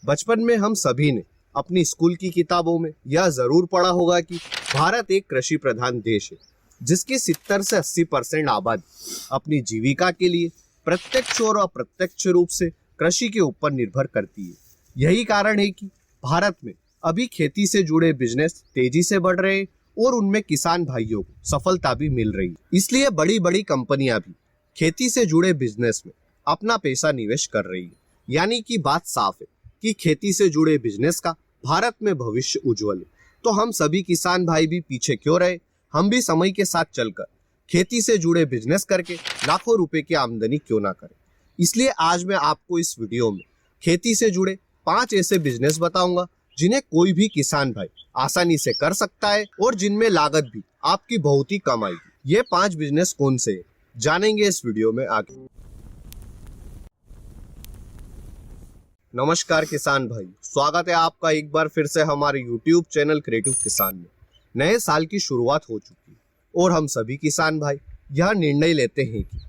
बचपन में हम सभी ने अपनी स्कूल की किताबों में यह जरूर पढ़ा होगा कि भारत एक कृषि प्रधान देश है, जिसकी 70 से 80% आबादी अपनी जीविका के लिए प्रत्यक्ष और अप्रत्यक्ष रूप से कृषि के ऊपर निर्भर करती है। यही कारण है कि भारत में अभी खेती से जुड़े बिजनेस तेजी से बढ़ रहे हैं और उनमें किसान भाइयों को सफलता भी मिल रही है। इसलिए बड़ी बड़ी कंपनियां भी खेती से जुड़े बिजनेस में अपना पैसा निवेश कर रही है। यानी कि बात साफ है कि खेती से जुड़े बिजनेस का भारत में भविष्य उज्जवल है। तो हम सभी किसान भाई भी पीछे क्यों रहे, हम भी समय के साथ चलकर खेती से जुड़े बिजनेस करके लाखों रुपए की आमदनी क्यों ना करें। इसलिए आज मैं आपको इस वीडियो में खेती से जुड़े 5 ऐसे बिजनेस बताऊंगा जिन्हें कोई भी किसान भाई आसानी से कर सकता है और जिनमें लागत भी आपकी बहुत ही कम आएगी। ये 5 बिजनेस कौन से हैं, जानेंगे इस वीडियो में आगे। नमस्कार किसान भाई, स्वागत है आपका एक बार फिर से हमारे YouTube चैनल क्रिएटिव किसान में। नए साल की शुरुआत हो चुकी है और हम सभी किसान भाई यह निर्णय लेते हैं कि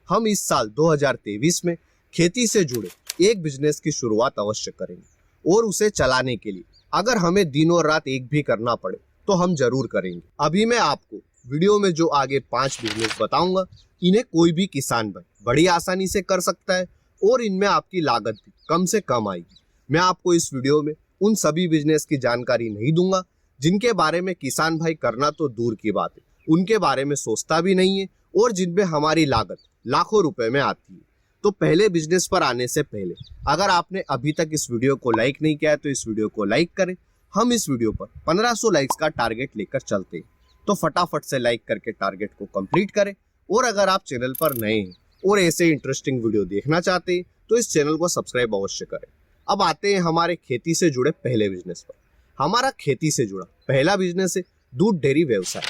हम इस साल 2023 में खेती से जुड़े एक बिजनेस की शुरुआत अवश्य करेंगे और उसे चलाने के लिए अगर हमें दिन और रात एक भी करना पड़े तो हम जरूर करेंगे। अभी मैं आपको वीडियो में जो आगे 5 बिजनेस बताऊंगा, इन्हें कोई भी किसान भाई बड़ी आसानी से कर सकता है और इनमें आपकी लागत भी कम से कम आएगी। मैं आपको इस वीडियो में उन सभी बिजनेस की जानकारी नहीं दूंगा जिनके बारे में किसान भाई करना तो दूर की बात है, उनके बारे में सोचता भी नहीं है और जिनमें हमारी लागत लाखों रुपए में आती है। तो पहले बिजनेस पर आने से पहले अगर आपने अभी तक इस वीडियो को लाइक नहीं किया है तो इस वीडियो को लाइक करें। हम इस वीडियो पर 1500 लाइक्स का टारगेट लेकर चलते हैं, तो फटाफट से लाइक करके टारगेट को कंप्लीट करें। और अगर आप चैनल पर नए हैं और ऐसे इंटरेस्टिंग वीडियो देखना चाहते हैं तो इस चैनल को सब्सक्राइब अवश्य करें। अब आते हैं हमारे खेती से जुड़े पहले बिजनेस पर। हमारा खेती से जुड़ा पहला बिजनेस है दूध डेयरी व्यवसाय।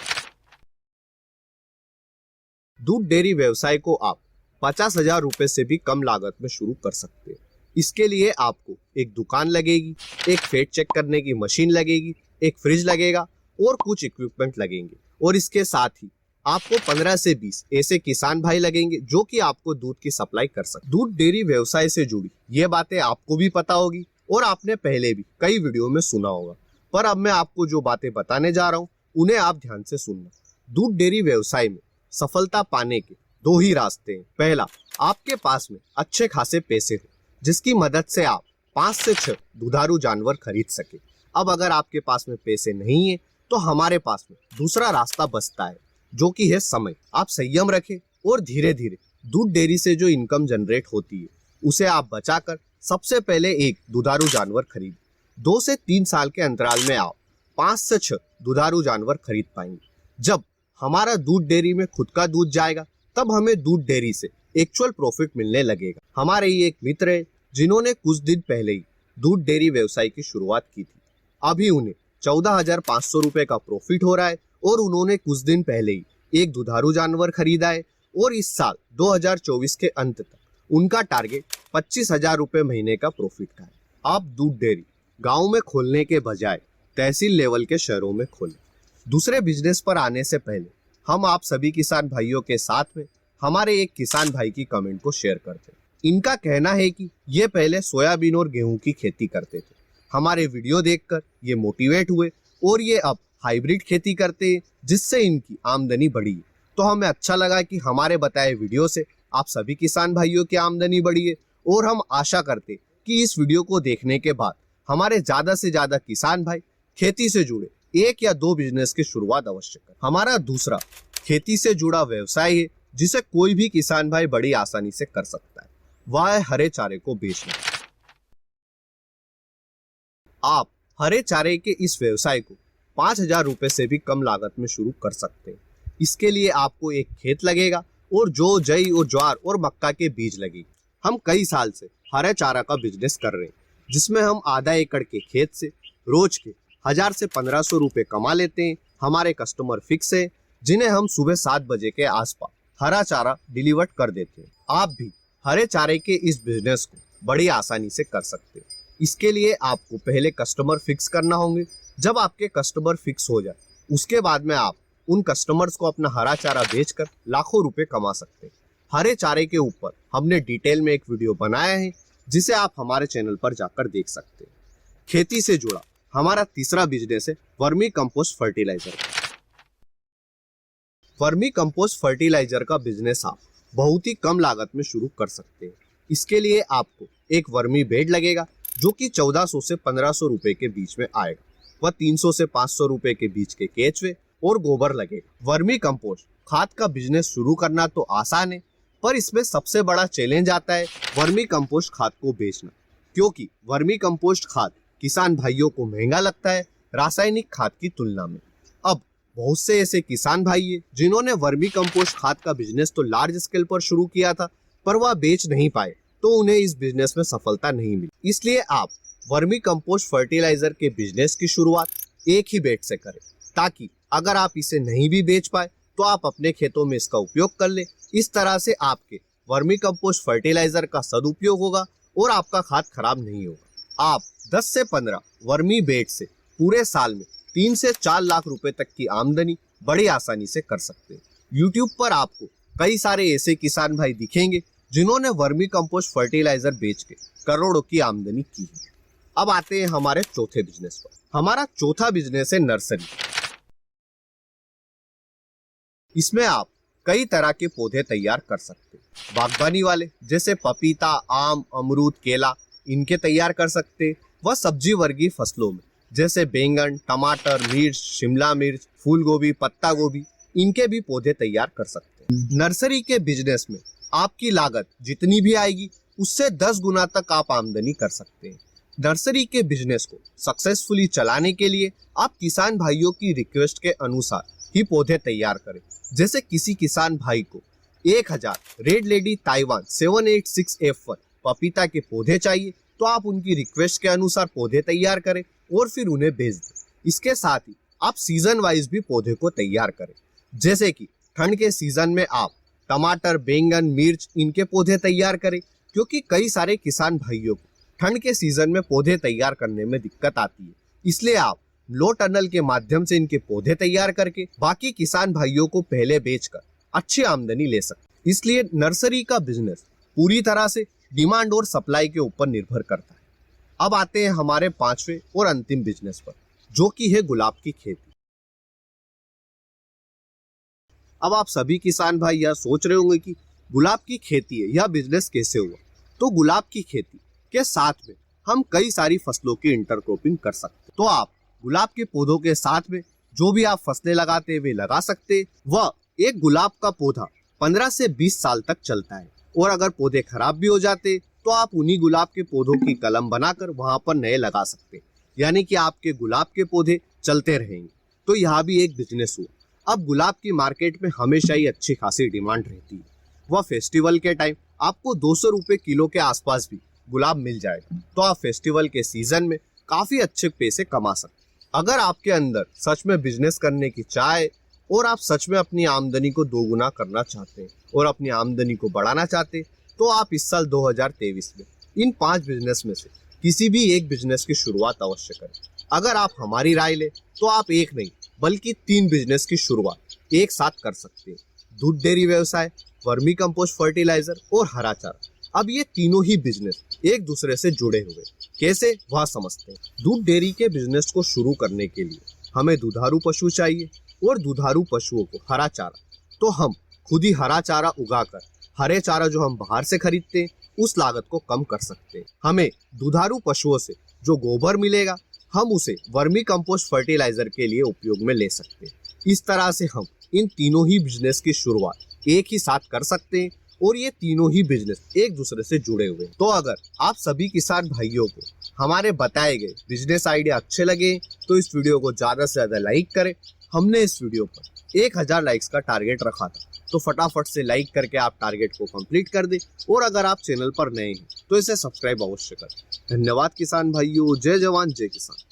दूध डेयरी व्यवसाय को आप 50,000 रुपए से भी कम लागत में शुरू कर सकते हैं। इसके लिए आपको एक दुकान लगेगी, एक फैट चेक करने की मशीन लगेगी, एक फ्रिज लगेगा और कुछ इक्विपमेंट लगेंगे। और इसके साथ ही आपको 15 से 20 ऐसे किसान भाई लगेंगे जो कि आपको दूध की सप्लाई कर सकते। दूध डेयरी व्यवसाय से जुड़ी ये बातें आपको भी पता होगी और आपने पहले भी कई वीडियो में सुना होगा, पर अब मैं आपको जो बातें बताने जा रहा हूँ उन्हें आप ध्यान से सुनना। दूध डेयरी व्यवसाय में सफलता पाने के 2 ही रास्ते हैं। पहला, आपके पास में अच्छे खासे पैसे हो जिसकी मदद से आप 5 से 6 दुधारू जानवर खरीद सके। अब अगर आपके पास में पैसे नहीं है तो हमारे पास में दूसरा रास्ता बचता है, जो कि है समय। आप संयम रखें और धीरे धीरे दूध डेयरी से जो इनकम जनरेट होती है उसे आप बचाकर सबसे पहले एक दुधारू जानवर खरीदें। 2 से 3 साल के अंतराल में आप 5 से 6 दुधारू जानवर खरीद पाएंगे। जब हमारा दूध डेयरी में खुद का दूध जाएगा तब हमें दूध डेयरी से एक्चुअल प्रॉफिट मिलने लगेगा। हमारे ही एक मित्र है जिन्होंने कुछ दिन पहले ही दूध डेयरी व्यवसाय की शुरुआत की थी। अभी उन्हें 14,500 रुपए का प्रॉफिट हो रहा है और उन्होंने कुछ दिन पहले ही एक दुधारू जानवर खरीदा है और इस साल 2024 के अंत तक उनका टारगेट 25,000 रुपए महीने का प्रॉफिट का है। आप दूध डेयरी गांव में खोलने के बजाय तहसील लेवल के शहरों में खोलें। दूसरे बिजनेस पर आने से पहले हम आप सभी किसान भाइयों के साथ में हमारे एक किसान भाई की कमेंट को शेयर करते हैं। इनका कहना है कि ये पहले सोयाबीन और गेहूं की खेती करते थे, हमारे वीडियो देखकर ये मोटिवेट हुए और ये अब हाइब्रिड खेती करते हैं जिससे इनकी आमदनी बढ़ी है। तो हमें अच्छा लगा कि हमारे बताए वीडियो से आप सभी किसान भाइयों की आमदनी बढ़ी है और हम आशा करते कि इस वीडियो को देखने के बाद हमारे ज्यादा से ज्यादा किसान भाई खेती से जुड़े 1 या 2 बिजनेस की शुरुआत अवश्य करें। हमारा दूसरा खेती से जुड़ा व्यवसाय है जिसे कोई भी किसान भाई बड़ी आसानी से कर सकता है, वह है हरे चारे को बेचना। आप हरे चारे के इस व्यवसाय को 5,000 रुपए से भी कम लागत में शुरू कर सकते हैं। इसके लिए आपको एक खेत लगेगा और जौ, जई और ज्वार और मक्का के बीज लगेंगे। हम कई साल से हरे चारा का बिजनेस कर रहे हैं जिसमें हम आधा एकड़ के खेत से रोज के 1,000 से 1,500 रुपए कमा लेते हैं। हमारे कस्टमर फिक्स है जिन्हें हम सुबह 7 बजे के आसपास हरा चारा डिलीवर कर देते हैं। आप भी हरे चारे के इस बिजनेस को बड़ी आसानी से कर सकते हैं। इसके लिए आपको पहले कस्टमर फिक्स करना होंगे। जब आपके कस्टमर फिक्स हो जाए उसके बाद में आप उन कस्टमर्स को अपना हरा चारा बेचकर लाखों रुपए कमा सकते हैं। हरे चारे के ऊपर हमने डिटेल में एक वीडियो बनाया है जिसे आप हमारे चैनल पर जाकर देख सकते हैं। खेती से जुड़ा हमारा तीसरा बिजनेस है vermi compost fertiliser. Vermi compost fertiliser का बिजनेस आप बहुत ही कम लागत में शुरू कर सकते हैं। इसके लिए आपको एक वर्मी बेड लगेगा जो कि 1400 से 1500 रुपए के बीच में आएगा। वह 300 से 500 रुपए के बीच के केचुए और गोबर लगेगा। वर्मी कंपोस्ट खाद का बिजनेस शुरू करना तो आसान है, पर इसमें सबसे बड़ा चैलेंज आता है वर्मी कंपोस्ट खाद को बेचना, क्योंकि वर्मी कंपोस्ट खाद किसान भाइयों को महंगा लगता है रासायनिक खाद की तुलना में। अब बहुत से ऐसे किसान भाई हैं जिन्होंने वर्मी कंपोस्ट खाद का बिजनेस तो लार्ज स्केल पर शुरू किया था, पर वह बेच नहीं पाए, तो उन्हें इस बिजनेस में सफलता नहीं मिली। इसलिए आप वर्मी कंपोस्ट फर्टिलाइजर के बिजनेस की शुरुआत एक ही बेड से करें, ताकि अगर आप इसे नहीं भी बेच पाए तो आप अपने खेतों में इसका उपयोग कर ले। इस तरह से आपके वर्मी कंपोस्ट फर्टिलाइजर का सदुपयोग होगा और आपका खाद खराब नहीं होगा। आप 10 से 15 वर्मी बेड से पूरे साल में 3 से 4 लाख रुपए तक की आमदनी बड़ी आसानी से कर सकते हैं। यूट्यूब पर आपको कई सारे ऐसे किसान भाई दिखेंगे जिन्होंने वर्मी कंपोस्ट फर्टिलाइजर बेच के करोड़ों की आमदनी की है। अब आते हैं हमारे चौथे बिजनेस पर। हमारा चौथा बिजनेस है नर्सरी। इसमें आप कई तरह के पौधे तैयार कर सकते हैं। बागबानी वाले जैसे पपीता, आम, अमरूद, केला, इनके तैयार कर सकते हैं। वह सब्जी वर्गीय फसलों में जैसे बैंगन, टमाटर, मिर्च, शिमला मिर्च, फूल गोभी, पत्ता गोभी, इनके भी पौधे तैयार कर सकते हैं। नर्सरी के बिजनेस में आपकी लागत जितनी भी आएगी उससे 10 गुना तक आप आमदनी कर सकते हैं। नर्सरी के बिजनेस को सक्सेसफुली चलाने के लिए आप किसान भाइयों की रिक्वेस्ट के अनुसार ही पौधे तैयार करें। जैसे किसी किसान भाई को 1000 रेड लेडी ताइवान 786F1 पपीता के पौधे चाहिए, तो आप उनकी रिक्वेस्ट के अनुसार पौधे तैयार करें और फिर उन्हें भेज दें। इसके साथ ही आप सीजन वाइज भी पौधे को तैयार करें। जैसे कि ठंड के सीजन में आप टमाटर, बैंगन, मिर्च, इनके पौधे तैयार करें, क्योंकि कई सारे किसान भाइयों को ठंड के सीजन में पौधे तैयार करने में दिक्कत आती है। इसलिए आप लो टनल के माध्यम से इनके पौधे तैयार करके बाकी किसान भाइयों को पहले बेचकर अच्छी आमदनी ले सकते। इसलिए नर्सरी का बिजनेस पूरी तरह से डिमांड और सप्लाई के ऊपर निर्भर करता है। अब आते हैं हमारे पांचवें और अंतिम बिजनेस पर, जो कि है गुलाब की खेती। अब आप सभी किसान भाई यह सोच रहे होंगे कि गुलाब की खेती है, यह बिजनेस कैसे हुआ। तो गुलाब की खेती के साथ में हम कई सारी फसलों की इंटरक्रॉपिंग कर सकते हैं। तो आप गुलाब के पौधों के साथ में जो भी आप फसलें लगाते हैं वे लगा सकते हैं। वह एक गुलाब का पौधा 15 से 20 साल तक चलता है, और अगर पौधे खराब भी हो जाते तो आप उन्हीं गुलाब के पौधों की कलम बनाकर वहां पर नए लगा सकते हैं, यानी कि आपके गुलाब के पौधे चलते रहेंगे। तो यह भी एक बिजनेस हुआ। अब गुलाब की मार्केट में हमेशा ही अच्छी खासी डिमांड रहती है। वह फेस्टिवल के टाइम आपको 200 रुपए किलो के आसपास भी गुलाब मिल जाएगा, तो आप फेस्टिवल के सीजन में काफी अच्छे पैसे कमा सकते हैं। अगर आपके अंदर सच में बिजनेस करने की चाह है और आप सच में अपनी आमदनी को दोगुना करना चाहते हैं और अपनी आमदनी को बढ़ाना चाहते हैं, तो आप इस साल 2023 में इन 5 बिजनेस में से किसी भी एक बिजनेस की शुरुआत अवश्य करें। अगर आप हमारी राय लें तो आप एक नहीं बल्कि 3 बिजनेस की शुरुआत एक साथ कर सकते हैं। दूध डेयरी व्यवसाय, वर्मी कंपोस्ट फर्टिलाइजर और हरा चारा। अब ये तीनों ही बिजनेस एक दूसरे से जुड़े हुए, कैसे वह समझते हैं। दूध डेयरी के बिजनेस को शुरू करने के लिए हमें दुधारू पशु चाहिए और दुधारू पशुओं को हरा चारा, तो हम खुद ही हरा चारा उगाकर हरे चारा जो हम बाहर से खरीदते हैं उस लागत को कम कर सकते हैं। हमें दुधारू पशुओं से जो गोबर मिलेगा हम उसे वर्मी कंपोस्ट फर्टिलाइजर के लिए उपयोग में ले सकते हैं। इस तरह से हम इन तीनों ही बिजनेस की शुरुआत एक ही साथ कर सकते हैं, और ये तीनों ही बिजनेस एक दूसरे से जुड़े हुए हैं। तो अगर आप सभी किसान भाइयों को हमारे बताए गए बिजनेस आइडिया अच्छे लगे तो इस वीडियो को ज्यादा से ज्यादा लाइक करें। हमने इस वीडियो पर 1000 लाइक्स का टारगेट रखा था, तो फटाफट से लाइक करके आप टारगेट को कंप्लीट कर दें। और अगर आप चैनल पर नए हैं तो इसे सब्सक्राइब अवश्य करें। धन्यवाद किसान भाइयों। जय जवान जय किसान।